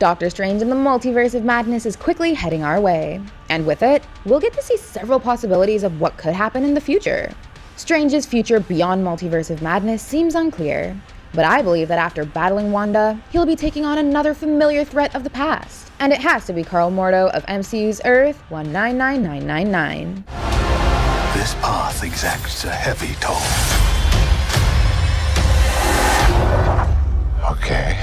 Doctor Strange in the Multiverse of Madness is quickly heading our way, and with it, we'll get to see several possibilities of what could happen in the future. Strange's future beyond Multiverse of Madness seems unclear, but I believe that after battling Wanda, he'll be taking on another familiar threat of the past, and it has to be Karl Mordo of MCU's Earth 199999. This path exacts a heavy toll. Okay.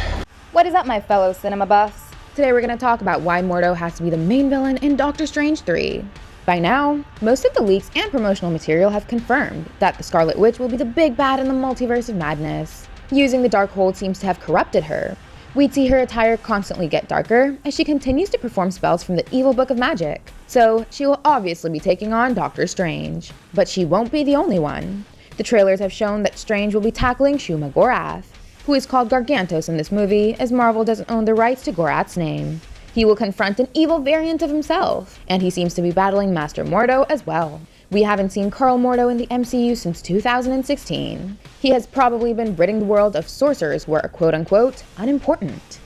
What is up, my fellow cinema buffs? Today we're going to talk about why Mordo has to be the main villain in Doctor Strange 3. By now, most of the leaks and promotional material have confirmed that the Scarlet Witch will be the big bad in the Multiverse of Madness. Using the Darkhold seems to have corrupted her. We'd see her attire constantly get darker as she continues to perform spells from the evil book of magic. So she will obviously be taking on Doctor Strange. But she won't be the only one. The trailers have shown that Strange will be tackling Shuma Gorath, who is called Gargantos in this movie as Marvel doesn't own the rights to Gorath's name. He will confront an evil variant of himself, and he seems to be battling Master Mordo as well. We haven't seen Karl Mordo in the MCU since 2016. He has probably been ridding the world of sorcerers who are quote-unquote unimportant.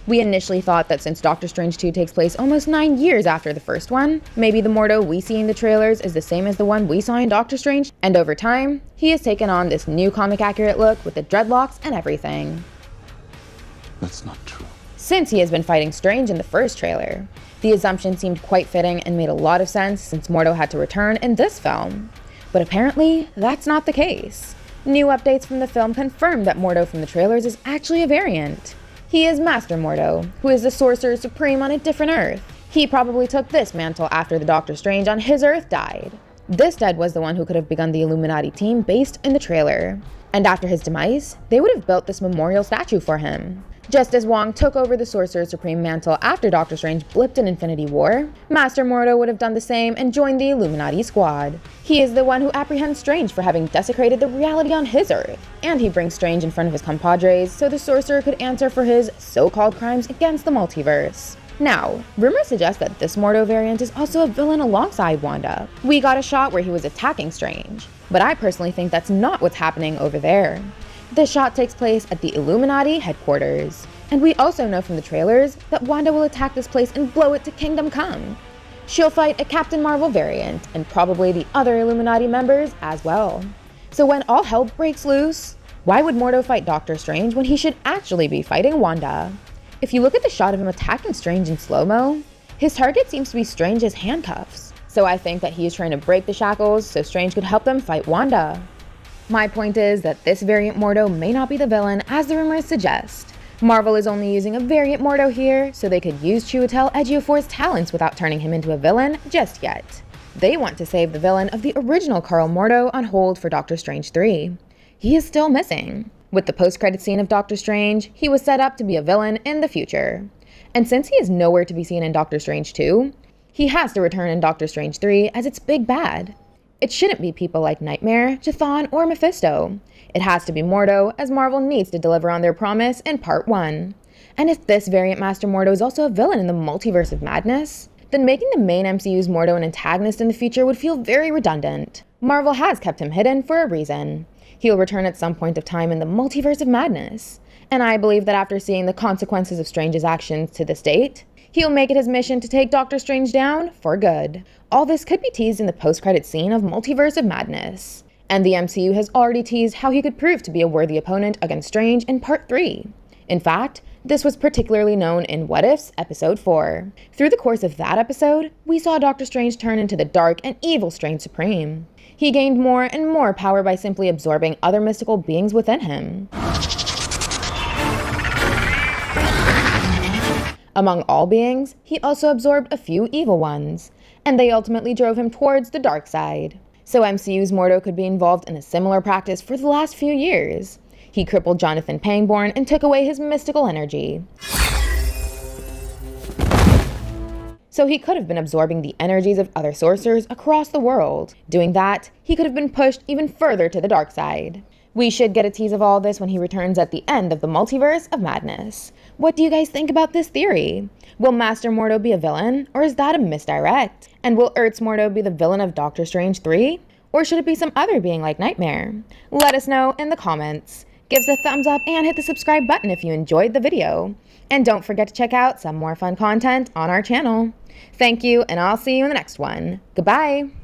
We initially thought that since Doctor Strange 2 takes place almost 9 years after the first one, maybe the Mordo we see in the trailers is the same as the one we saw in Doctor Strange, and over time, he has taken on this new comic-accurate look with the dreadlocks and everything. That's not true. Since he has been fighting Strange in the first trailer, the assumption seemed quite fitting and made a lot of sense since Mordo had to return in this film. But apparently, that's not the case. New updates from the film confirm that Mordo from the trailers is actually a variant. He is Master Mordo, who is the Sorcerer Supreme on a different Earth. He probably took this mantle after the Doctor Strange on his Earth died. This dead was the one who could have begun the Illuminati team based in the trailer. And after his demise, they would have built this memorial statue for him. Just as Wong took over the Sorcerer Supreme mantle after Doctor Strange blipped in Infinity War, Master Mordo would have done the same and joined the Illuminati squad. He is the one who apprehends Strange for having desecrated the reality on his Earth, and he brings Strange in front of his compadres so the Sorcerer could answer for his so-called crimes against the multiverse. Now, rumors suggest that this Mordo variant is also a villain alongside Wanda. We got a shot where he was attacking Strange, but I personally think that's not what's happening over there. This shot takes place at the Illuminati headquarters, and we also know from the trailers that Wanda will attack this place and blow it to Kingdom Come. She'll fight a Captain Marvel variant, and probably the other Illuminati members as well. So when all hell breaks loose, why would Mordo fight Doctor Strange when he should actually be fighting Wanda? If you look at the shot of him attacking Strange in slow-mo, his target seems to be Strange's handcuffs. So I think that he is trying to break the shackles so Strange could help them fight Wanda. My point is that this variant Mordo may not be the villain as the rumors suggest. Marvel is only using a variant Mordo here so they could use Chiwetel Ejiofor's talents without turning him into a villain just yet. They want to save the villain of the original Karl Mordo on hold for Doctor Strange 3. He is still missing. With the post-credit scene of Doctor Strange, he was set up to be a villain in the future. And since he is nowhere to be seen in Doctor Strange 2, he has to return in Doctor Strange 3 as its big bad. It shouldn't be people like Nightmare, Chthon, or Mephisto. It has to be Mordo, as Marvel needs to deliver on their promise in Part 1. And if this variant Master Mordo is also a villain in the Multiverse of Madness, then making the main MCU's Mordo an antagonist in the future would feel very redundant. Marvel has kept him hidden for a reason. He'll return at some point of time in the Multiverse of Madness. And I believe that after seeing the consequences of Strange's actions to this date, he'll make it his mission to take Doctor Strange down for good. All this could be teased in the post-credit scene of Multiverse of Madness. And the MCU has already teased how he could prove to be a worthy opponent against Strange in Part 3. In fact, this was particularly known in What If's Episode 4. Through the course of that episode, we saw Doctor Strange turn into the dark and evil Strange Supreme. He gained more and more power by simply absorbing other mystical beings within him. Among all beings, he also absorbed a few evil ones, and they ultimately drove him towards the dark side. So MCU's Mordo could be involved in a similar practice for the last few years. He crippled Jonathan Pangborn and took away his mystical energy. So he could have been absorbing the energies of other sorcerers across the world. Doing that, he could have been pushed even further to the dark side. We should get a tease of all this when he returns at the end of the Multiverse of Madness. What do you guys think about this theory? Will Master Mordo be a villain, or is that a misdirect? And will Earth's Mordo be the villain of Doctor Strange 3? Or should it be some other being like Nightmare? Let us know in the comments. Give us a thumbs up and hit the subscribe button if you enjoyed the video. And don't forget to check out some more fun content on our channel. Thank you, and I'll see you in the next one. Goodbye!